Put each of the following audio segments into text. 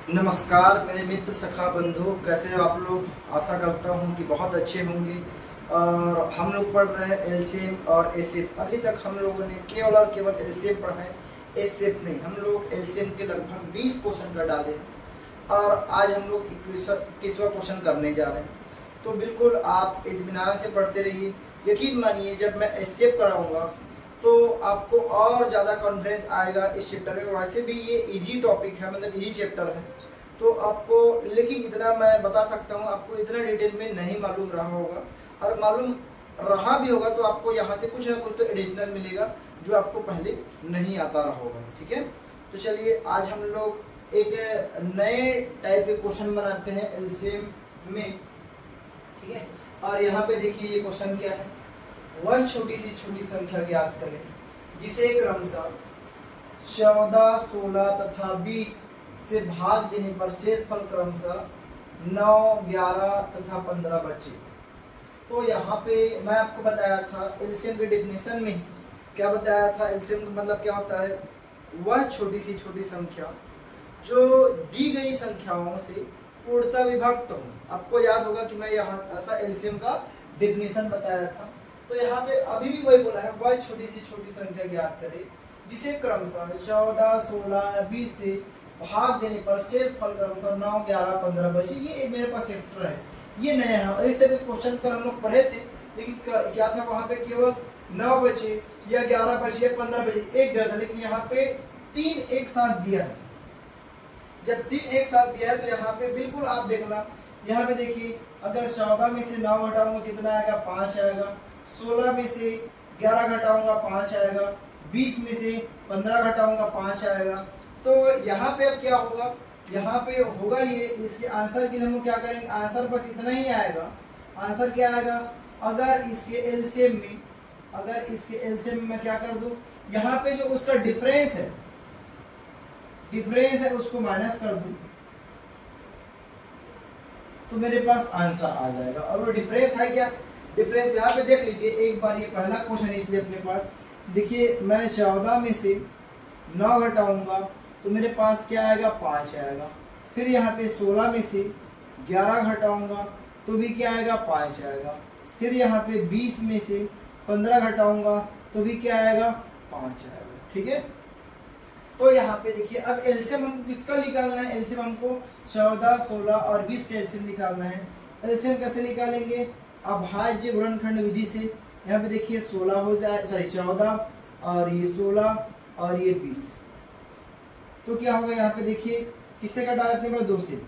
नमस्कार मेरे मित्र सखा बंधु, कैसे हो आप लोग। आशा करता हूँ कि बहुत अच्छे होंगे। और हम लोग पढ़ रहे हैं एलसीएम और एसएफ। अभी तक हम लोगों ने केवल और केवल एलसीएम पढ़ा है, एसएफ नहीं। हम लोग एलसीएम के लगभग 20 क्वेश्चन कर डाले हैं और आज हम लोग 21वां क्वेश्चन करने जा रहे हैं। तो बिल्कुल आप इत्मीनान से पढ़ते रहिए। यकीन मानिए जब मैं एसएफ कराऊंगा तो आपको और ज़्यादा कॉन्फिडेंस आएगा इस चैप्टर में। वैसे भी ये इजी टॉपिक है, मतलब इजी चैप्टर है तो आपको, लेकिन इतना मैं बता सकता हूँ आपको इतना डिटेल में नहीं मालूम रहा होगा। और मालूम रहा भी होगा तो आपको यहाँ से कुछ ना कुछ तो एडिशनल मिलेगा जो आपको पहले नहीं आता रहा होगा। ठीक है, तो चलिए आज हम लोग एक नए टाइप के क्वेश्चन बनाते हैं एलसीएम में। ठीक है, और यहाँ पे देखिए ये क्वेश्चन क्या है। वह छोटी सी छोटी संख्या ज्ञात करें जिसे क्रमशः 14, 16 तथा 20 से भाग देने पर शेष फल क्रमशः 9, 11 तथा 15 बचे। तो यहाँ पे मैं आपको बताया था एलसीएम के डेफिनेशन में क्या बताया था। एलसीएम का मतलब क्या होता है, वह छोटी सी छोटी संख्या जो दी गई संख्याओं से पूर्णतः विभक्त हो। आपको याद होगा कि मैं यहाँ ऐसा एलसीएम का डेफिनेशन बताया था। तो यहाँ पे अभी भी वही बोला है, वह छोटी सी छोटी संख्या ज्ञात करे जिसे क्रमशः 14, 16, 20 से भाग देने पर शेष फल क्रमशः 9, 11, 15 बचे। ये मेरे पास एक्स्ट्रा है, ये नया है। एक तरह के क्वेश्चन कर हम लोग पढ़े थे, लेकिन क्या था वहाँ पे केवल 9 बचे या 11 बचे या 15 बचे, एक दिया था। लेकिन यहाँ पे 3 एक साथ दिया है। जब 3 एक साथ दिया है तो यहाँ पे बिल्कुल आप देखना, यहाँ पे देखिए अगर 14 में से 9 घटाऊंगा कितना आएगा, 5 आएगा। 16 में से 11 घटाऊंगा 5 आएगा। 20 में से 15 घटाऊंगा 5 आएगा। तो यहाँ पे अब क्या होगा, यहाँ पे होगा ये, इसके आंसर के लिए हम क्या करेंगे, आंसर बस इतना ही आएगा। आंसर क्या आएगा, अगर इसके एलसीएम में मैं क्या कर दूं, यहाँ पे जो उसका डिफरेंस है उसको माइनस कर दूं तो मेरे पास आंसर आ जाएगा। और वो डिफरेंस है क्या, डिफरेंस यहाँ पे देख लीजिए एक बार। ये पहला क्वेश्चन है इसलिए अपने पास देखिए, मैं 14 में से 9 घटाऊंगा तो मेरे पास क्या आएगा, 5 आएगा। फिर यहाँ पे 16 में से 11 घटाऊंगा तो भी क्या आएगा, 5 आएगा। फिर यहाँ पे 20 में से 15 घटाऊंगा तो भी क्या आएगा, 5 आएगा। ठीक है, तो यहाँ पे देखिए अब एलसीएम हमको किसका निकालना है, एलसीएम हमको 14, 16 और 20 का एलसीएम निकालना है। एलसीएम कैसे निकालेंगे, अभाज्य गुणनखंड विधि से। यहाँ पे देखिए 16 हो जाए, सॉरी 14 और ये 16 और ये 20। तो क्या होगा, यहाँ पे देखिए किससे कटा है अपने पास, 2 से।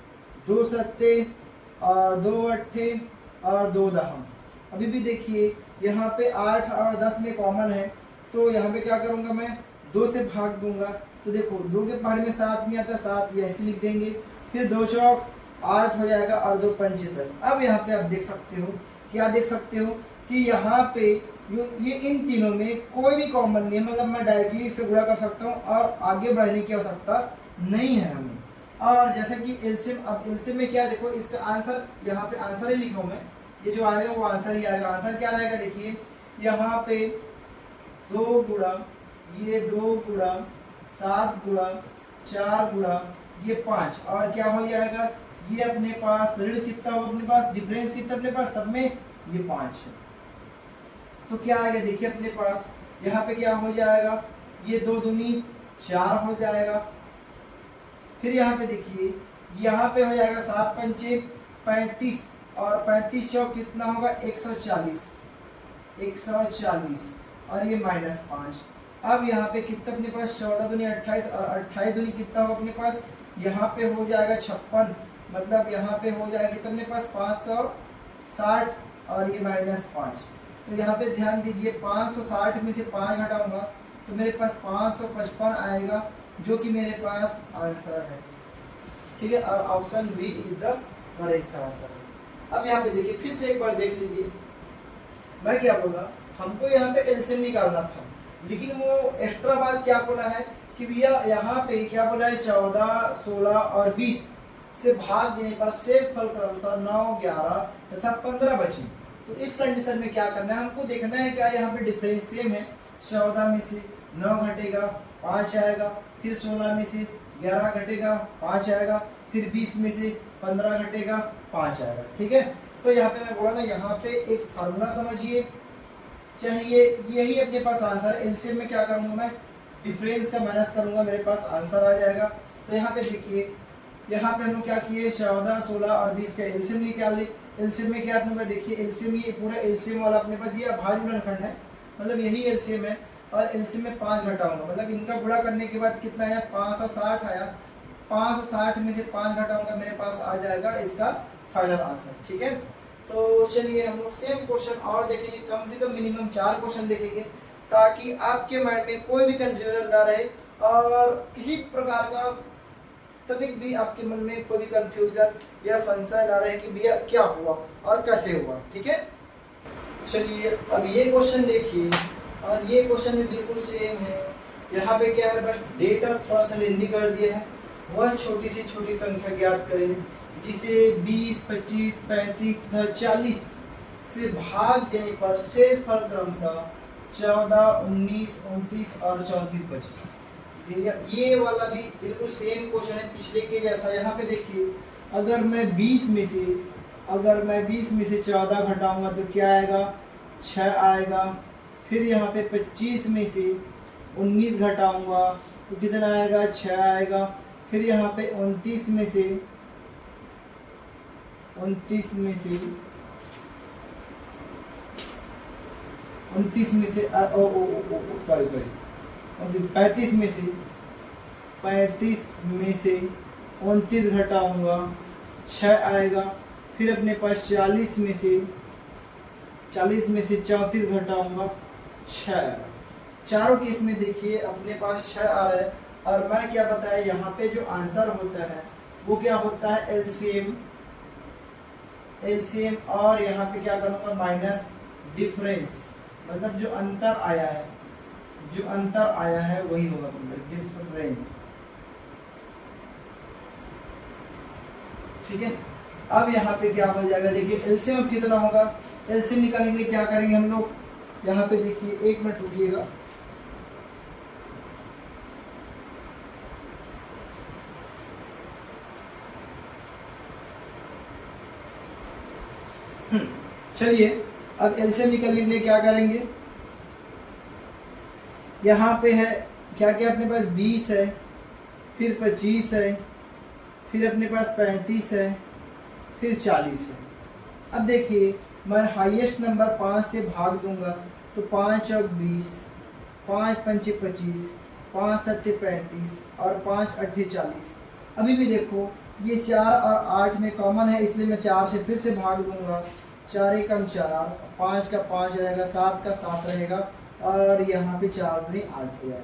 2 सत्ते और 2 अट्ठे और 2 दहम। अभी भी देखिए यहाँ पे 8 और 10 में कॉमन है तो यहाँ पे क्या करूँगा, मैं 2 से भाग दूंगा। तो देखो 2 के पहाड़ में 7 नहीं आता, 7 ऐसे लिख देंगे। फिर 2 चौक 8 हो जाएगा और 2 पंचे 10। अब यहाँ पे आप देख सकते हो, क्या देख सकते हो कि यहाँ पे ये इन तीनों में कोई भी कॉमन नहीं है, मतलब मैं डायरेक्टली इससे गुणा कर सकता हूँ और आगे बढ़ने की आवश्यकता नहीं है हमें। और जैसे कि एलसीएम, अब एलसीएम में क्या देखो, इसका आंसर यहाँ पे आंसर ही लिखा हूँ मैं, ये जो आएगा वो आंसर ही आएगा। आंसर क्या रहेगा, देखिए यहाँ पे 2 गुणा ये 2 गुणा 7 गुणा 4 गुणा ये 5 और क्या हो जाएगा, ये अपने पास ऋण कितना हो, अपने पास डिफरेंस कितना अपने पास, सब में ये 5 है। तो क्या आएगा, देखिए अपने पास यहाँ पे क्या हो जाएगा, ये 2 दूनी 4 हो जाएगा। फिर यहाँ पे देखिए यहाँ पे हो जाएगा 7 पंचे 35 और 35 चौक कितना होगा, 140 और ये -5। अब यहाँ पे कितना अपने पास, 14 दूनी 28 और 28 दूनी कितना होगा अपने पास, यहाँ पे हो जाएगा 56। मतलब यहाँ पे हो जाएगा कितना अपने पास, 560 और ये -5। तो यहाँ पे ध्यान दीजिए 560 में से 5 घटाऊंगा तो मेरे पास 555 आएगा, जो कि मेरे पास आंसर है। ठीक है, और option B is the correct answer. अब यहाँ पे देखिए फिर से एक बार देख लीजिए, मैं क्या बोला, हमको यहाँ पे एलसीएम निकालना था, लेकिन वो एक्स्ट्रा बात क्या बोला है कि भैया यहाँ पे क्या बोला है, 14, 16 और 20 से भाग देने पर शेष फल क्रमशः 9, 11 तथा 15 बचे। तो इस कंडीशन में क्या करना है, हमको देखना है क्या यहाँ पे डिफरेंस सेम है। 14 में से 9 घटेगा 5 आएगा, फिर 16 में से 11 घटेगा 5 आएगा, फिर 20 में से 15 घटेगा 5 आएगा। ठीक है, तो यहाँ पे मैं बोला ना, यहाँ पे एक फार्मूला समझिए चाहिए, यही अपने पास आंसर है। एलसीएम में क्या करूँगा मैं, डिफरेंस का माइनस करूँगा, मेरे पास आंसर आ जाएगा। तो यहाँ पे देखिए, यहाँ पे हम लोग क्या किए, 14, 16 और 20 का एलसीएम निकाल ली। एलसीएम में क्या अपने देखिए, एलसीएम ये पूरा एलसीएम वाला अपने पास ये अभाज्य गुणनखंड है, मतलब यही एलसीएम है। और एलसीएम में 5 घटाऊंगा, मतलब इनका गुणा करने के बाद कितना आया, 560 आया। 560 में से 5 घटाऊंगा, मेरे पास आ जाएगा इसका फाइनल आंसर। ठीक है, तो चलिए हम लोग सेम क्वेश्चन और देखेंगे, कम से कम मिनिमम 4 क्वेश्चन देखेंगे, ताकि आपके माइंड में कोई भी कंफ्यूजन ना रहे और किसी प्रकार का तनिक भी आपके मन में कोई भी कंफ्यूजन या संशय ना रहे कि भैया क्या हुआ और कैसे हुआ। ठीक है, चलिए अब ये क्वेश्चन देखिए, और ये क्वेश्चन भी बिल्कुल सेम है। यहाँ पे क्या है, बस डेटा थोड़ा सा लेंदी कर दिया है। वह छोटी सी छोटी संख्या ज्ञात करें जिसे 20, 25, 35 तथा 40 से भाग देने पर शेष फल क्रमशः 14, 19, 29 और 34 बचे। ये वाला भी बिल्कुल सेम क्वेश्चन है पिछले के जैसा। यहाँ पे देखिए, अगर मैं 20 में से 14 घटाऊंगा तो क्या आएगा, 6 आएगा। फिर यहाँ पे 25 में से 19 घटाऊंगा तो कितना आएगा, 6 आएगा। फिर यहाँ पे 29 में से सॉरी 35 में से 29 घटाऊंगा, 6 आएगा। फिर अपने पास 40 में से 34 घटाऊंगा, 6 आएगा। चारों केस में देखिए अपने पास 6 आ रहा है। और मैं क्या बताया, यहाँ पे जो आंसर होता है वो क्या होता है, एलसीएम। और यहाँ पे क्या करूँगा, माइनस डिफरेंस, मतलब जो अंतर आया है वही होगा डिफरेंस। ठीक है, अब यहाँ पे क्या हो जाएगा, देखिए एलसीएम कितना होगा। एलसीएम निकालने के लिए क्या करेंगे हम लोग, यहाँ पे देखिए, 1 मिनट रुकिएगा। चलिए अब एलसीएम निकालने के लिए क्या करेंगे, यहाँ पे है क्या क्या अपने पास, 20 है, फिर 25 है, फिर अपने पास 35 है, फिर 40 है। अब देखिए मैं हाईएस्ट नंबर 5 से भाग दूंगा तो 5 और 20, 5 पंचे 25, 5 सत्ते 35 और 5 अट्ठे 40। अभी भी देखो ये 4 और 8 में कॉमन है, इसलिए मैं 4 से फिर से भाग दूंगा। 4 एकम 4, 5 का 5 रहेगा, 7 का 7 रहेगा, और यहाँ पे 4 दूनी 8 हो जाएगा।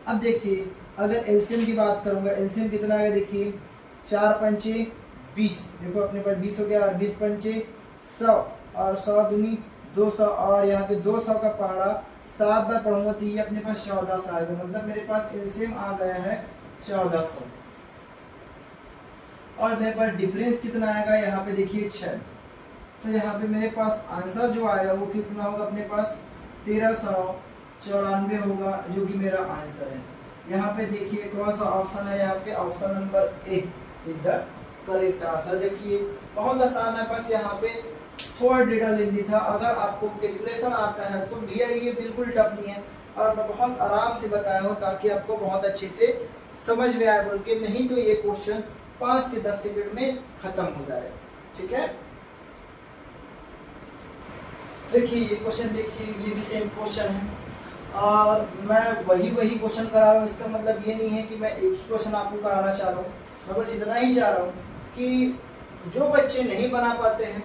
अब देखिए अगर एलसीएम की बात करूँगा, एलसीएम कितना आएगा, देखिए 4 पंचे 20, देखो अपने पास 20 हो गया, और 20 पंचे 100, और 100 दूनी 200, और यहाँ पे 200 का पहाड़ा 7 बार पढ़ूंगा तो ये अपने पास 1400 आएगा। मतलब मेरे पास एलसीएम आ गया है 1400। और मेरे पास डिफरेंस कितना आएगा, यहाँ पे देखिए 6। तो यहाँ पे मेरे पास आंसर जो आएगा वो कितना होगा, अपने पास 1394 होगा, जो कि मेरा आंसर है। यहाँ पे देखिए कौन सा ऑप्शन है, यहाँ पे option number 1 is the correct answer. देखिए बहुत आसान है, बस यहाँ पे थोड़ा डेटा लेंदी था। अगर आपको कैलकुलेशन आता है तो भैया ये बिल्कुल टफ नहीं है, और मैं बहुत आराम से बताया हूँ ताकि आपको बहुत अच्छे से समझ में आए बोल के, नहीं तो ये क्वेश्चन 5 से 10 सेकंड में खत्म हो जाएगा। ठीक है, देखिए ये क्वेश्चन, देखिए ये भी सेम क्वेश्चन है, और मैं वही क्वेश्चन करा रहा हूँ। इसका मतलब ये नहीं है कि मैं एक ही क्वेश्चन आपको कराना चाह रहा हूँ, मैं बस इतना ही चाह रहा हूँ कि जो बच्चे नहीं बना पाते हैं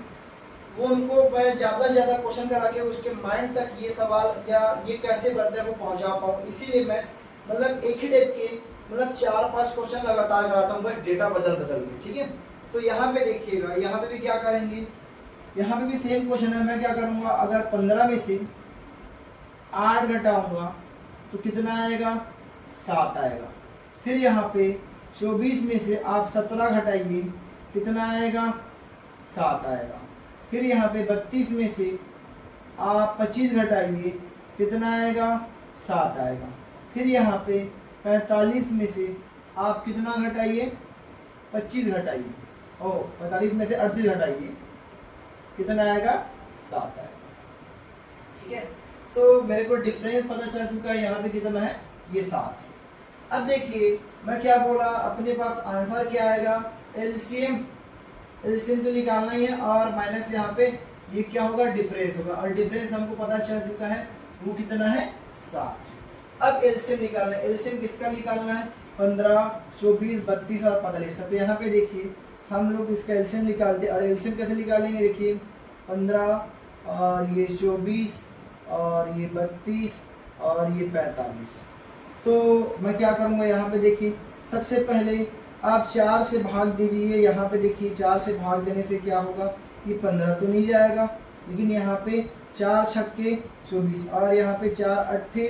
वो उनको मैं ज़्यादा से ज़्यादा क्वेश्चन करा के उसके माइंड तक ये सवाल या ये कैसे बनता है वो पहुँचा पाऊँ। इसीलिए मैं मतलब एक ही टाइप के मतलब 4-5 क्वेश्चन लगातार कराता हूँ, बस डेटा बदल के। ठीक है, तो यहाँ पे देखिएगा, यहाँ पे भी क्या करेंगे, यहाँ पे भी सेम क्वेश्चन है। मैं क्या करूँगा, अगर 15 में से 8 घटाऊंगा तो कितना आएगा, 7 आएगा। फिर यहाँ पे 24 में से आप 17 घटाइए, कितना आएगा, 7 आएगा। फिर यहाँ पे 32 में से आप 25 घटाइए, कितना आएगा, 7 आएगा। फिर यहाँ पे 45 में से आप कितना घटाइए, 25 घटाइए, ओ 45 में से 38 घटाइए, कितना आएगा 7 आएगा। ठीक है, तो मेरे को डिफरेंस पता चल चुका है, यहाँ पे कितना है, ये 7 है। अब देखिए मैं क्या बोला, अपने पास आंसर क्या आएगा, एलसीएम, एलसीएम तो निकालना ही है, और माइनस यहाँ पे ये क्या होगा, डिफरेंस होगा, और डिफरेंस हमको पता चल चुका है वो कितना है, 7। अब एलसीएम निकालना है, एलसीएम किसका निकालना है, 15, 24, 32 और 45 का। तो यहाँ पे देखिए हम लोग इसका एलसीएम निकालते हैं, और एलसीएम कैसे निकालेंगे, देखिए 15 और ये 24 और ये 32 और ये 45। तो मैं क्या करूँगा, यहाँ पे देखिए सबसे पहले आप 4 से भाग दीजिए, यहाँ पे देखिए 4 से भाग देने से क्या होगा, ये 15 तो नहीं जाएगा, लेकिन यहाँ पे 4 छक्के 24 और यहाँ पे 4 अट्ठे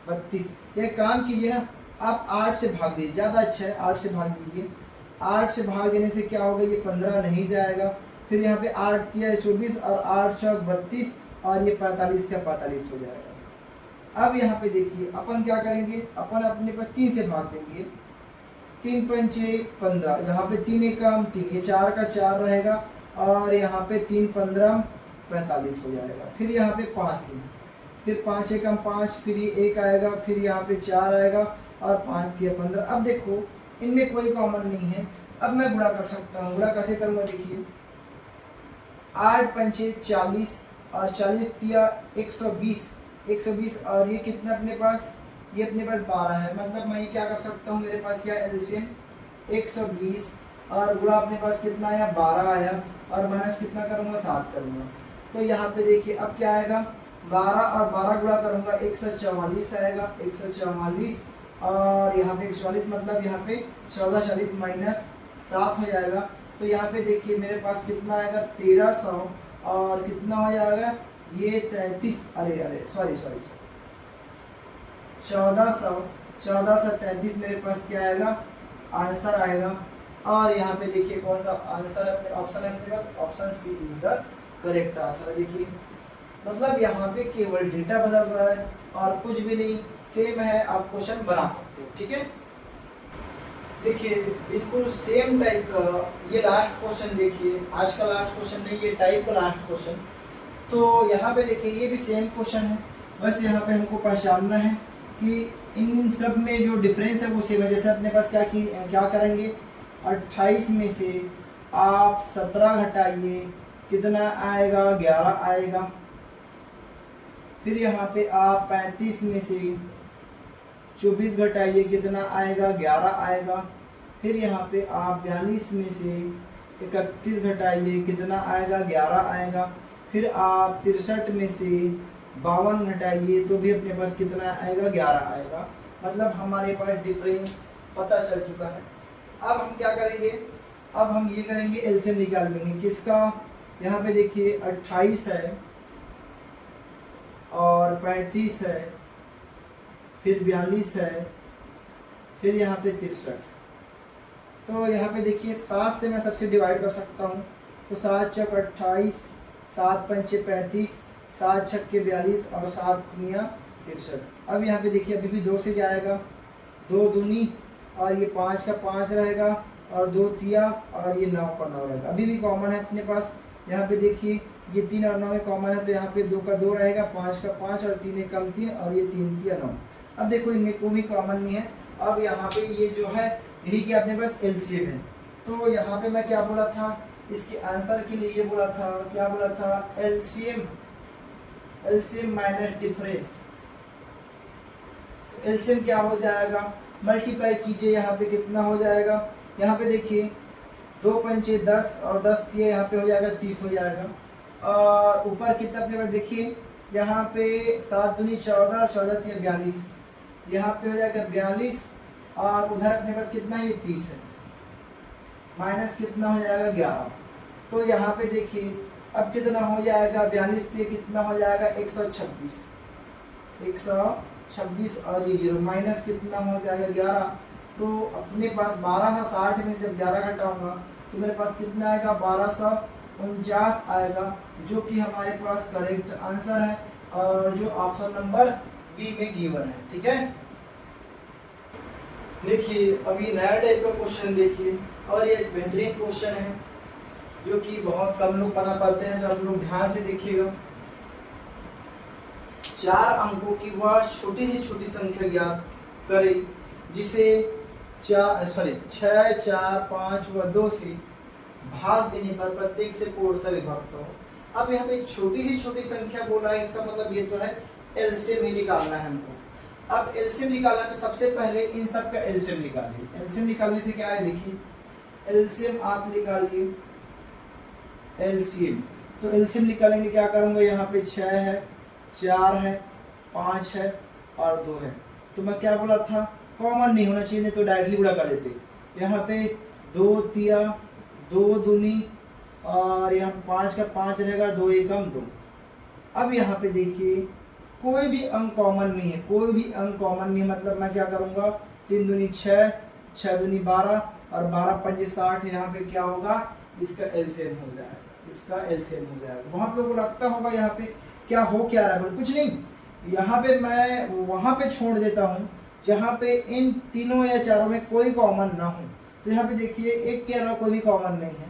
32। एक काम कीजिए ना, आप 8 से भाग दीजिए, ज़्यादा अच्छा है, 8 से भाग दीजिए। 8 से भाग देने से क्या होगा, ये 15 नहीं जाएगा, फिर यहाँ पे 8 तिया 24 और 8 चौक 32 और ये 45 का 45 हो जाएगा। अब यहाँ पे देखिए अपन क्या करेंगे, अपन अपने पास 3 से भाग देंगे, 3 पंचे 15, यहाँ पे 3 एकम 3, ये 4 का 4 रहेगा, और यहाँ पे 3 15 45 हो जाएगा। फिर यहाँ पे 5 से, फिर 5 एकम 5, फिर ये 1 आएगा, फिर यहाँ पे 4 आएगा, और 5 तिया 15। अब देखो इनमें कोई कॉमन नहीं है, अब मैं गुणा कर सकता हूँ। गुणा कैसे करूँगा, देखिए 8 पंचे 40 और 40 तिया 120, 120 और ये कितना अपने पास, ये अपने पास 12 है, मतलब मैं ये क्या कर सकता हूँ, मेरे पास क्या एलसीएम 120 और गुणा अपने पास कितना आया, 12 आया, और माइनस कितना करूँगा, 7 करूँगा। तो यहाँ पे देखिए अब क्या आएगा, 12 और 12 गुणा करूँगा 144 आएगा, 144 और यहाँ पे 144 मतलब यहाँ पे 14 40 माइनस 7 हो जाएगा। तो यहाँ पे देखिए मेरे पास कितना आएगा, 1300 और कितना हो जाएगा, ये 33, अरे सॉरी 1433 मेरे पास क्या आएगा, आंसर आएगा। और यहाँ पे देखिए कौन सा आंसर है, अपने ऑप्शन है अपने पास, option C is the correct answer. देखिए मतलब यहाँ पे केवल डेटा बदल रहा है और कुछ भी नहीं, सेम है, आप क्वेश्चन बना सकते हो। ठीक है, देखिए बिल्कुल सेम टाइप का ये लास्ट क्वेश्चन, देखिए आज का लास्ट क्वेश्चन नहीं, ये टाइप का लास्ट क्वेश्चन। तो यहाँ पे देखिए ये भी सेम क्वेश्चन है, बस यहाँ पे हमको पहचानना है कि इन सब में जो डिफरेंस है वो सेम है। जैसे अपने पास क्या करेंगे, 28 में से आप 17 घटाइए, कितना आएगा, 11 आएगा। फिर यहाँ पे आप 35 में से 24 घटाइए, कितना आएगा, 11 आएगा। फिर यहाँ पे आप 42 में से 31 घटाइए, कितना आएगा, 11 आएगा। फिर आप 63 में से 52 घटाइए तो भी अपने पास कितना आएगा, 11 आएगा। मतलब हमारे पास डिफरेंस पता चल चुका है। अब हम क्या करेंगे, अब हम ये करेंगे, एलसीएम निकाल लेंगे किसका। यहाँ पे देखिए 28 है और 35 है, फिर 42 है, फिर यहाँ पे 63। तो यहाँ पे देखिए 7 से मैं सबसे डिवाइड कर सकता हूँ। तो 7 चौक 28, 7 पंचे 35, 7 छक्के 42 और 7 तिया 63। अब यहाँ पे देखिए अभी भी 2 से जाएगा, 2 दूनी और ये 5 का 5 रहेगा और 2 तिया और ये 9 का 9 रहेगा। अभी भी कॉमन है अपने पास। यहाँ पे देखिए ये 3 और 9 में कॉमन है, तो यहाँ पे 2 का 2 रहेगा, 5 का 5 और 3 कम 3 और ये 3 तिया 9। अब देखो इनमें कोई भी कॉमन नहीं है। अब यहाँ पे ये जो है यही कि अपने पास एलसीएम है। तो यहाँ पे मैं क्या बोला था, इसके आंसर के लिए ये बोला था, क्या बोला था, एलसीएम, एलसीएम माइनस डिफरेंस। तो एलसीएम क्या हो जाएगा, मल्टीप्लाई कीजिए, यहाँ पे कितना हो जाएगा, यहाँ पे देखिए 2 पंचे 10 और 10 तिया यहाँ पे हो जाएगा 30 हो जाएगा। और ऊपर कितना अपने पास देखिए, यहाँ पे 7 दूनी 14 और 14 तिया 42, यहाँ पे हो जाएगा 42 और उधर अपने पास कितना है, 30 है, माइनस कितना हो जाएगा 11। तो यहाँ पे देखिए अब कितना हो जाएगा, 42 से कितना हो जाएगा 126, 126 और ये 0 माइनस कितना हो जाएगा 11। तो अपने पास 1260 में से जब 11 घटाऊंगा तो मेरे पास कितना आएगा, 1249 आएगा, जो कि हमारे पास करेक्ट आंसर है और जो ऑप्शन नंबर बी में गिवन है। ठीक है, देखिए अभी नया टाइप का क्वेश्चन देखिए, और ये एक बेहतरीन क्वेश्चन है जो कि बहुत कम लोग बना पाते हैं, तो आप लोग ध्यान से देखिएगा। 4 अंकों की वह छोटी से छोटी संख्या ज्ञात करें जिसे 6, 4, 5 व 2 से भाग देने पर प्रत्येक से पूर्णतः विभक्त हो। अब यहाँ पे छोटी से छोटी संख्या बोला है, इसका मतलब ये तो है एलसीएम ही निकालना है हमको। अब एलसीएम निकालना है तो सबसे पहले इन सब का एलसीएम निकालिए। एलसीएम निकालने से क्या है, देखिए एलसीएम आप निकालिए एलसीएम। तो एलसीएम निकालेंगे, क्या करूंगा, यहाँ पे 6 है, 4 है, 5 है और 2 है। तो मैं क्या बोला था, कॉमन नहीं होना चाहिए, नहीं तो डायरेक्टली गुणा कर देते। यहाँ पे 2 तिया 2 दूनी, और यहाँ पे 5 का 5 रहेगा, 2 एकम 2। अब यहाँ पे देखिए कोई भी अंक कॉमन नहीं है, कोई भी अंक कॉमन नहीं है, मतलब मैं क्या करूँगा, 3 दूनी 6, 6 दूनी 12 और 12 पंजे 60। यहाँ पे क्या होगा, इसका एलसीएम हो जाएगा, इसका एलसीएम हो जाएगा। बहुत लोगों को लगता होगा यहाँ पे क्या हो क्या रहा है, कुछ नहीं। यहाँ पे मैं वहाँ पे छोड़ देता हूँ जहाँ पे इन तीनों या चारों में कोई कॉमन ना हो। तो यहाँ पे देखिए एक के अलावा कोई भी कॉमन नहीं है।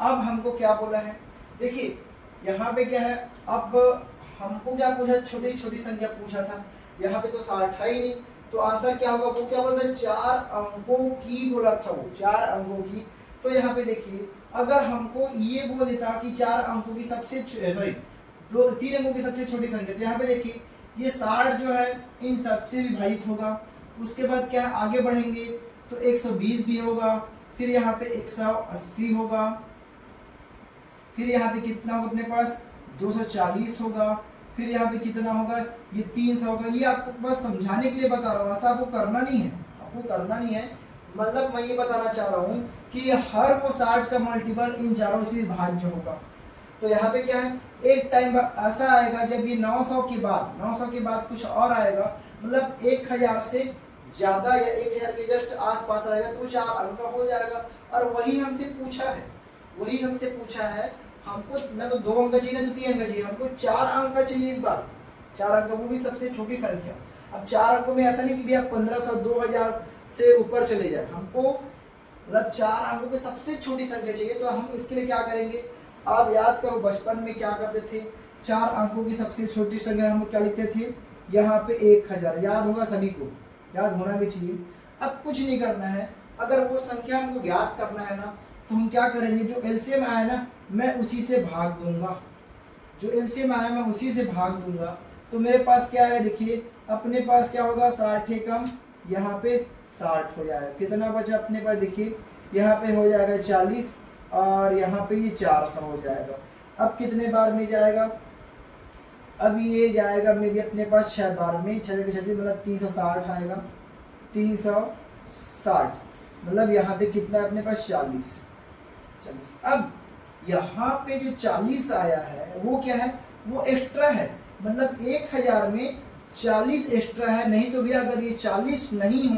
अब हमको क्या बोला है, देखिए यहाँ पे क्या है, अब हमको क्या पूछा, छोटी छोटी संख्या पूछा था। यहाँ पे तो 60 है ही नहीं, तो आंसर क्या होगा, वो क्या बोला था, 4 अंकों की बोला था, वो 4 अंकों की। तो यहाँ पे देखिए अगर हमको ये बोल देता कि 4 अंकों की सबसे 3 अंकों की सबसे छोटी संख्या, तो यहाँ पे देखिए ये 60 जो है इन सबसे विभाजित होगा। उसके बाद क्या है, आगे बढ़ेंगे तो 120 भी होगा, फिर यहाँ पे 180 होगा, फिर यहाँ पे कितना होगा अपने पास 240 होगा, फिर यहाँ पे कितना होगा, ये 300 होगा। ये आपको बस समझाने के लिए बता रहा हूँ, ऐसा आपको करना नहीं है, आपको करना नहीं है। मतलब मैं ये बताना चाह रहा हूँ कि हर वो 60 का मल्टीपल इन चारों से विभाज्य होगा। तो यहाँ पे क्या है, एक टाइम ऐसा आएगा जब ये 900 के बाद कुछ और आएगा, मतलब 1000 से ज्यादा या 1000 के जस्ट आसपास आएगा, तो 4 अंक का हो जाएगा। और वही हमसे पूछा है, हमको ना तो 2 अंक चाहिए ना तो 3 अंक चाहिए, हमको 4 अंक चाहिए इस बार, 4 अंक, वो भी सबसे छोटी संख्या। अब 4 अंकों में ऐसा नहीं कि भैया 1500 2000 से ऊपर चले जाए, हमको मतलब 4 अंकों की सबसे छोटी संख्या चाहिए। तो हम इसके लिए क्या करेंगे, आप याद करो बचपन में क्या करते थे, 4 अंकों की सबसे छोटी संख्या हम क्या लिखते थे, यहाँ पे 1000, याद होगा सभी को, याद होना भी चाहिए। अब कुछ नहीं करना है, अगर वो संख्या हमको ज्ञात करना है ना, तो हम क्या करेंगे, जो एलसीएम आया ना मैं उसी से भाग दूंगा, जो एलसीएम आया मैं उसी से भाग दूंगा। तो मेरे पास क्या है, देखिए अपने पास क्या होगा, 60 एकम, यहाँ पे 60 हो जाएगा, कितना बचा अपने पास, देखिए यहाँ पे हो जाएगा 40 और यहाँ पे ये 400 हो जाएगा। अब कितने बार में जाएगा, अब ये जाएगा में भी अपने पास 6 बार में, 6 के 36 मतलब 360 आएगा, 360 मतलब यहाँ पे कितना अपने पास 40। अब यहाँ पे जो 40 आया है वो क्या है, वो एक्स्ट्रा है, मतलब 1000 में 40 एक्स्ट्रा है। नहीं तो भी अगर ये 40 नहीं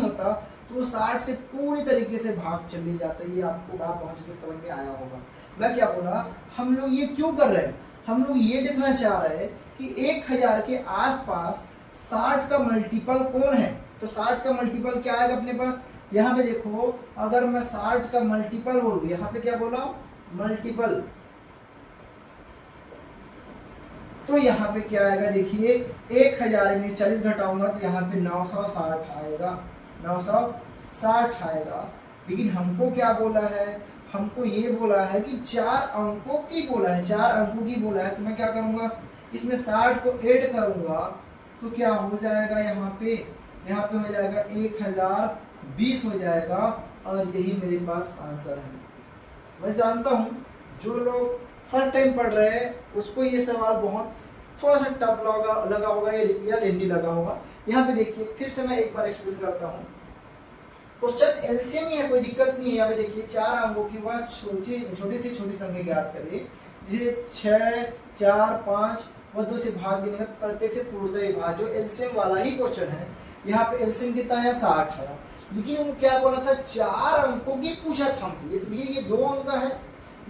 होता, तो 60 से पूरी तरीके से भाग चले जाता है। ये आपको बात बहुत अच्छे से समझ में आया होगा। मैं क्या बोला, हम लोग ये क्यों कर रहे हैं, हम लोग ये देखना चाह रहे हैं कि 1000 के आसपास 60 का मल्टीपल कौन है। तो 60 का मल्टीपल क्या आएगा अपने पास, यहाँ पे देखो, अगर मैं 60 का मल्टीपल बोलूँ, यहाँ पे क्या बोला, मल्टीपल, तो यहाँ पे क्या आएगा, देखिए 1000 में 40 घटाऊंगा तो यहाँ पे 960 आएगा, 960 आएगा। लेकिन हमको क्या बोला है, हमको ये बोला है कि 4 अंकों की बोला है, 4 अंकों की बोला है। तो मैं क्या करूँगा, इसमें 60 को ऐड करूँगा तो क्या हो जाएगा, यहाँ पे हो जाएगा 1020 हो जाएगा, और यही मेरे पास आंसर है। मैं जानता हूँ जो लोग फर्स्ट टाइम पढ़ रहे हैं उसको ये सवाल बहुत थोड़ा सा टफ लगा होगा या लेंदी लगा होगा। यहाँ पे देखिए फिर से मैं एक बार एक्सप्लेन करता हूँ। क्वेश्चन एलसीएम ही है, कोई दिक्कत नहीं है। यहाँ पे देखिए 4 अंकों की वह छोटी से छोटी संख्या ज्ञात करिए जिसे 6, 4, 5 व 2 से भाग देने में प्रत्येक से पूर्णतः विभाज्य। जो एलसीएम वाला ही क्वेश्चन है, यहाँ पे एलसीएम कितना है, 60 है। लेकिन वो क्या बोला था, 4 अंकों की पूछा था हमसे। ये तो ये 2 अंक का है,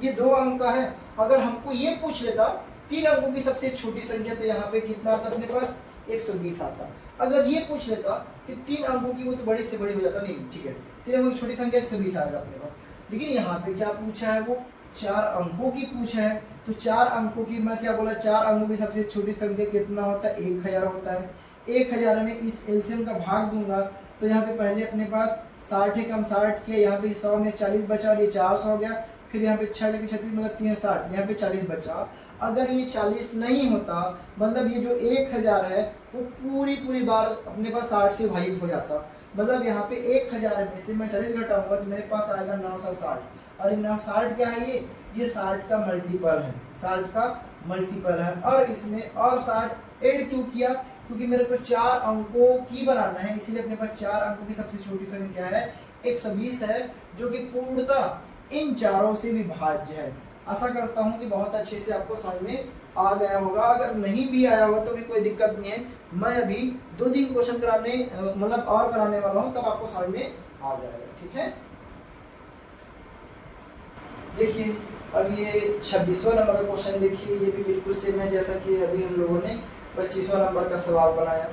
ये 2 अंक का है। अगर हमको ये पूछ लेता 3 अंकों की सबसे छोटी संख्या, तो यहाँ पे कितना आता अपने पास, 120 आता। अगर ये पूछ लेता कि 3 अंकों की, वो तो बड़ी से बड़ी हो जाता, नहीं ठीक है, 3 अंकों की छोटी संख्या 120 आएगा अपने पास। लेकिन यहाँ पे क्या पूछा है, वो 4 अंकों की पूछा है। तो 4 अंकों की, मैं क्या बोला, 4 अंकों की सबसे छोटी संख्या कितना होता है, 1000 होता है। 1000 में इस एलसीएम का भाग दूंगा तो यहाँ पे पहले अपने पास 60 है, कम 60 किया, यहाँ पे 100 में 40 बचा और ये 400 हो गया। फिर यहाँ पे 6 लेके 36 मतलब 360, यहाँ पे 40 बचा। अगर ये 40 नहीं होता, मतलब ये जो 1000 है वो पूरी बार अपने पास 60 से विभाजित हो जाता। मतलब यहाँ पे 1000 में से मैं 40 घटाऊंगा तो मेरे पास आएगा 960। और 960 क्या है, ये 60 का मल्टीपल है, 60 का मल्टीपल है। और इसमें और 60 ऐड क्यों किया, क्योंकि मेरे को 4 अंकों की बनाना है, इसीलिए अपने पास 4 अंकों की सबसे छोटी संख्या है 120 है, जो कि पूर्णतः इन चारों से विभाज्य है। आशा करता हूं कि बहुत अच्छे से आपको समझ में आ गया होगा। अगर नहीं भी आया होगा तो भी कोई दिक्कत नहीं है, मैं अभी 2-3 क्वेश्चन कराने मतलब और कराने वाला हूं, तब आपको समझ में आ जाएगा, ठीक है। देखिए अब ये 26वां नंबर का क्वेश्चन देखिए, ये भी बिल्कुल सेम है जैसा कि अभी हम लोगों ने 25वां नंबर का सवाल बनाया।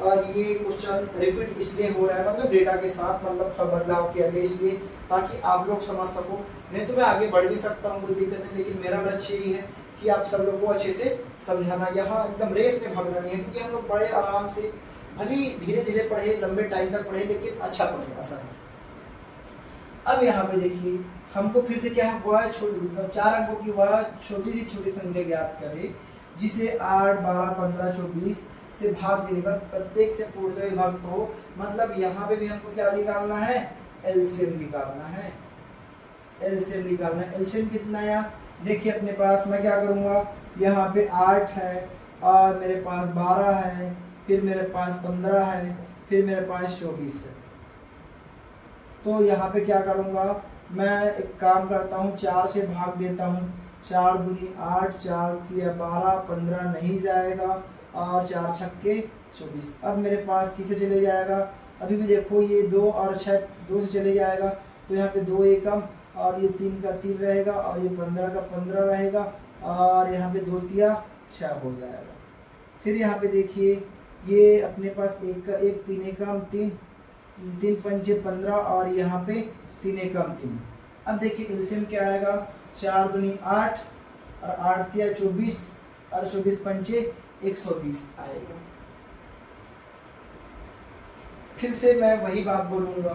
और ये क्वेश्चन रिपीट इसलिए हो रहा है, मतलब डेटा के साथ मतलब बदलाव किया गया इसलिए, ताकि आप लोग समझ सको। नहीं तो मैं आगे बढ़ भी सकता हूँ, कोई दिक्कत नहीं, लेकिन मेरा लक्ष्य यही है कि आप सब लोग को अच्छे से समझाना। यहाँ एकदम रेस में भागना नहीं है, क्योंकि हम लोग बड़े आराम से, भले धीरे धीरे पढ़े, लंबे टाइम तक पढ़े, लेकिन अच्छा पढ़े, ऐसा है। अब यहाँ पे देखिए हमको फिर से क्या हुआ, 4 अंकों की वह छोटी सी छोटी संख्या ज्ञात करें, जिसे 8, 12, 15, 24 से भाग देने पर प्रत्येक से पूर्णतः विभक्त हो। मतलब यहाँ पे भी हमको क्या निकालना है, एलसीएम निकालना है, एलसीएम निकालना है। एलसीएम कितना है, देखिए अपने पास मैं क्या करूँगा, यहाँ पे 8 है और मेरे पास 12 है, फिर मेरे पास 15 है, फिर मेरे पास 24 है। तो यहाँ पे क्या करूँगा, मैं एक काम करता हूँ, 4 से भाग देता हूँ, 4 दूनी 8, 4 तिया 12, 15 नहीं जाएगा और 4 छक्के 24। अब मेरे पास किसे चले जाएगा, अभी भी देखो ये 2 और 6 2 से चले जाएगा, तो यहाँ पे 2 एकम और ये 3 का 3 रहेगा और ये 15 का 15 रहेगा और यहाँ पे 2 तिया 6 हो जाएगा। फिर यहाँ पे देखिए ये अपने पास 1 का 1, 3 एकम 3, 3 पंचे 15 और यहाँ पे 3 एकम 3। अब देखिए एलसीएम क्या आएगा, 4 दूनी 8 और 8 तिया 24 और 24 पंचे 120 आएगा। फिर से मैं वही बात बोलूँगा,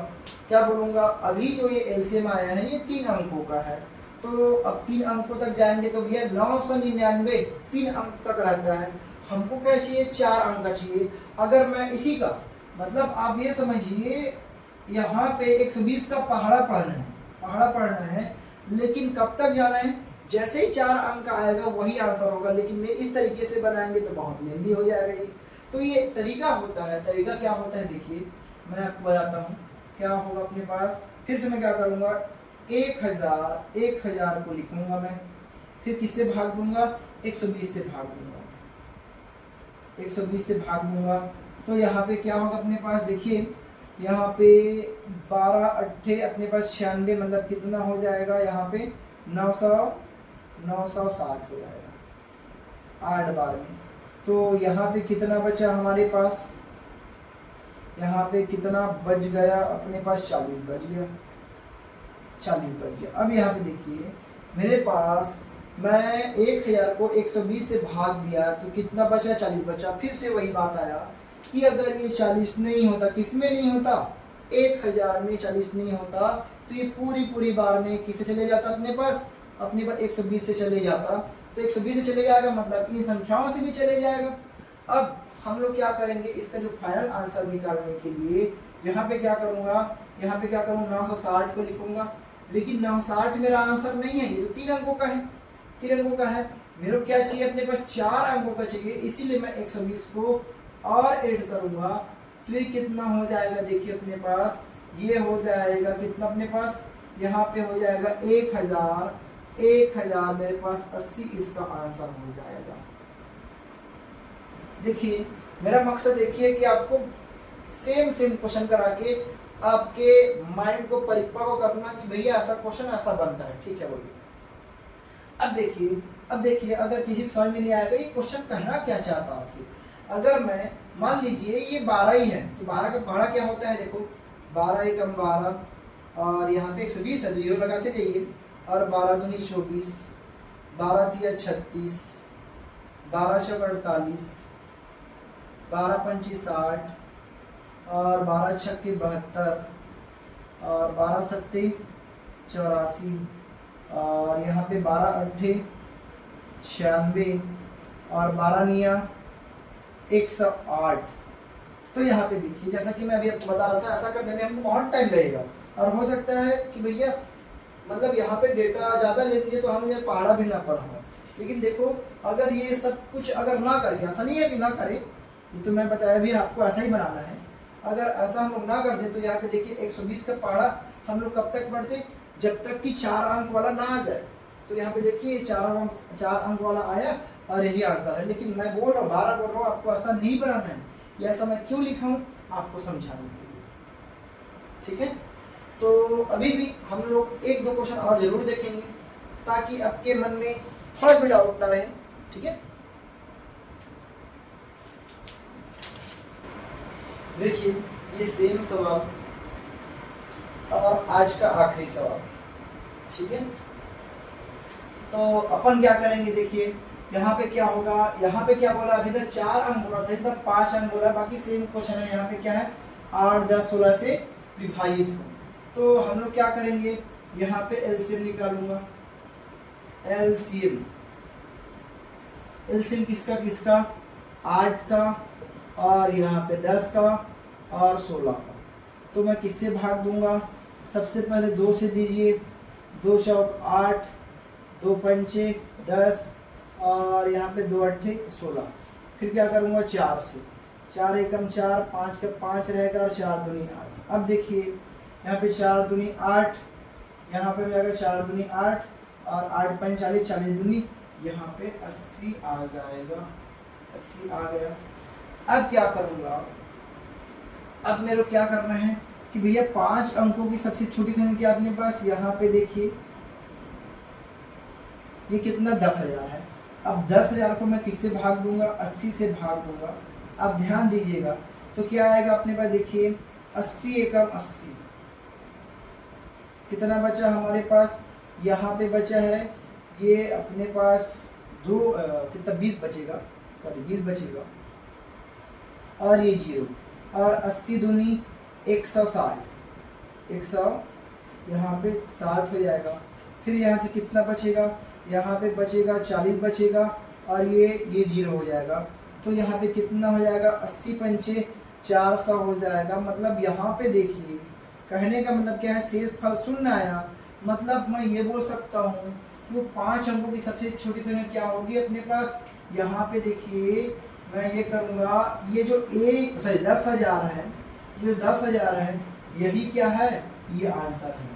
क्या बोलूँगा, अभी जो ये एलसीएम आया है ये 3 अंकों का है, तो अब 3 अंकों तक जाएंगे तो भैया 999 3 अंक तक रहता है। हमको क्या चाहिए, 4 अंक का चाहिए। अगर मैं इसी का मतलब आप ये समझिए, यहाँ पे 120 का पहाड़ा पढ़ना है, लेकिन कब तक जाना है, जैसे ही 4 अंक आएगा वही आंसर होगा। लेकिन मैं इस तरीके से बनाएंगे तो बहुत लेंदी हो जाएगा ये। तो ये तरीका होता है, तरीका क्या होता है देखिए मैं आपको बताता हूँ क्या होगा अपने पास। फिर से मैं क्या करूँगा, 1000 को लिखूंगा मैं, फिर किससे भाग दूंगा, 120 से भाग दूंगा, 120 से भाग दूंगा। तो यहाँ पे क्या होगा अपने पास, देखिए यहाँ पे 12 8 अपने पास 96, मतलब कितना हो जाएगा, यहाँ पे 960 हो जाएगा 8 बार में। तो यहाँ पे कितना बचा हमारे पास, यहाँ पे कितना बच गया अपने पास, 40 बच गया, 40 बच गया। अब यहाँ पे देखिए मेरे पास मैं 1000 को 120 से भाग दिया तो कितना बचा, 40 बचा। फिर से वही बात आया कि अगर ये 40 नहीं होता, किसमें नहीं होता, 1000 में 40 नहीं होता, तो ये पूरी बार में किससे चले जाता, अपने पास 120 से चले जाता। तो 120 से चले जाएगा, मतलब इन संख्याओं से भी चले जाएगा। अब हम लोग क्या करेंगे, इसका जो फाइनल आंसर निकालने के लिए यहाँ पे क्या करूँगा, यहाँ पे क्या करूँगा, 960 को लिखूंगा। लेकिन 960 मेरा आंसर नहीं है, ये तो 3 अंकों का है, 3 अंकों का है। मेरे को क्या चाहिए, अपने पास 4 अंकों का चाहिए, इसीलिए मैं 120 को और ऐड करूँगा। तो ये कितना हो जाएगा, देखिए अपने पास ये हो जाएगा कितना, अपने पास यहाँ पे हो जाएगा 1000 मेरे पास 80 इसका आंसर हो जाएगा। देखिए मेरा मकसद देखिए कि आपको सेम क्वेश्चन करा के आपके माइंड को परिपक्व करना कि भैया ऐसा क्वेश्चन ऐसा बनता है, ठीक है बोलिए। अब देखिए अगर किसी को समझ में नहीं आएगा ये क्वेश्चन कहना क्या चाहता आखिर, अगर मैं मान लीजिए ये 12 ही है, तो 12 का पहाड़ा क्या होता है, देखो 12 एकम 12 और यहाँ पे 120 है, जीरो लगाते जाइए, और 12 दूनी 24, 12 तिया 36, 12 चौक 48, 12 पंची 60 और 12 छक्के 72 और 12 सत्ते 84 और यहाँ पे 12 अट्ठे 96 और 12 निया 108। तो यहाँ पे देखिए जैसा कि मैं अभी आपको बता रहा था, ऐसा करने में हमको बहुत टाइम लगेगा और हो सकता है कि भैया मतलब यहाँ पे डेटा ज़्यादा ले दिए तो हमें पहाड़ा भी ना पड़ा हो। लेकिन देखो अगर ये सब कुछ अगर ना करके, ऐसा नहीं है कि ना करें, ये तो मैं बताया भी आपको ऐसा ही बनाना है। अगर ऐसा हम लोग ना कर दे तो यहाँ पे देखिए 120 का पहाड़ा हम लोग कब तक पढ़ते, जब तक कि 4 अंक वाला ना आ जाए। तो यहाँ पे देखिए 4 अंक वाला आया और यही आंसर है। लेकिन मैं बोल रहा हूँ, 12 बोल रहा हूँ, आपको ऐसा नहीं बनाना है। ये ऐसा मैं क्यों लिखा हूँ आपको समझाने के लिए, ठीक है। तो अभी भी हम लोग 1-2 क्वेश्चन और जरूर देखेंगे ताकि आपके मन में थोड़ा भी डाउट ना रहे, ठीक है। देखिए ये सेम सवाल और आज का आखिरी सवाल, ठीक है। तो अपन क्या करेंगे, देखिए यहाँ पे क्या होगा, यहाँ पे क्या बोला, अभी तक 4 अंक बोला था, इधर 5 अंक बोला, बाकी सेम क्वेश्चन है। यहाँ पे क्या है, 8, 10, 16 से विभाजित हो। तो हम लोग क्या करेंगे, यहाँ पे एलसीएम निकालूंगा। एलसीएम किसका किसका, 8 का और यहाँ पे 10 का और 16 का। तो मैं किससे भाग दूंगा, सबसे पहले 2 से दीजिए, 2 चौक 8, 2 पंचे 10 और यहाँ पे 2 अट्ठे 16। फिर क्या करूँगा, 4 से, 4 एकम 4, 5 का 5 रहेगा और 4 दूनी 8। अब देखिए यहाँ पे 4 दूनी 8, यहाँ पे रहेगा 4 दूनी 8 और 8 पंच 40, 40 दूनी यहाँ पे 80 आ जाएगा। 80 आ गया। अब क्या करूँगा, अब मेरे को क्या करना है कि भैया 5 अंकों की सबसे छोटी संख्या अपने पास, यहाँ पे देखिए ये कितना, 10,000 है। अब 10,000 को मैं किससे भाग दूंगा, 80 से भाग दूंगा। अब ध्यान दीजिएगा तो क्या आएगा अपने पास, देखिए 80 एकम 80, कितना बचा हमारे पास, यहाँ पे बचा है ये अपने पास कितना 20 बचेगा, सॉरी 20 बचेगा और ये 0 और 80 दूनी 160, 100 यहाँ पे 60 हो जाएगा। फिर यहाँ से कितना बचेगा, यहाँ पे बचेगा 40 बचेगा और ये 0 हो जाएगा। तो यहाँ पे कितना हो जाएगा, 80 पंचे 400 हो जाएगा। मतलब यहाँ पे देखिए कहने का मतलब क्या है, शेष फल शून्य आया। मतलब मैं ये बोल सकता हूँ कि वो 5 अंकों की सबसे छोटी संख्या क्या होगी अपने पास। यहाँ पे देखिए मैं ये करूँगा, ये जो 10,000 है, जो 10,000 है यही क्या है, ये आंसर है।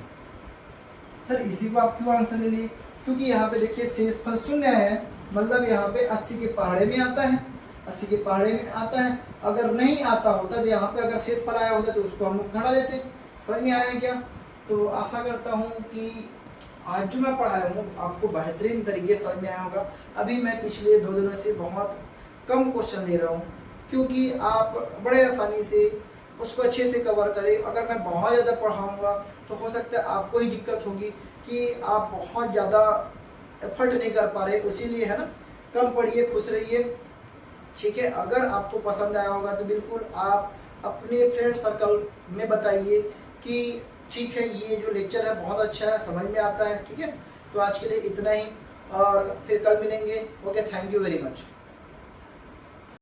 सर इसी को आप क्यों आंसर ले लिए, क्योंकि यहाँ पे देखिए शेष फल शून्य है, मतलब यहाँ पे 80 के पहाड़े में आता है, 80 के पहाड़े में आता है। अगर नहीं आता होता तो यहाँ पे अगर शेष फल आया होता तो उसको हम लोग घटा देते। समझ में आया क्या। तो आशा करता हूँ कि आज जो मैं पढ़ाया हूँ आपको बेहतरीन तरीके से समझ में आया होगा। अभी मैं पिछले 2 दिनों से बहुत कम क्वेश्चन दे रहा हूँ क्योंकि आप बड़े आसानी से उसको अच्छे से कवर करें। अगर मैं बहुत ज़्यादा पढ़ाऊँगा तो हो सकता है आपको ही दिक्कत होगी कि आप बहुत ज़्यादा एफर्ट नहीं कर पा रहे, इसीलिए है ना। कम पढ़िए, खुश रहिए, ठीक है। अगर आपको पसंद आया होगा तो बिल्कुल आप अपने फ्रेंड सर्कल में बताइए कि ठीक है ये जो लेक्चर है बहुत अच्छा है, समझ में आता है, ठीक है। तो आज के लिए इतना ही और फिर कल मिलेंगे। Okay, thank you very much.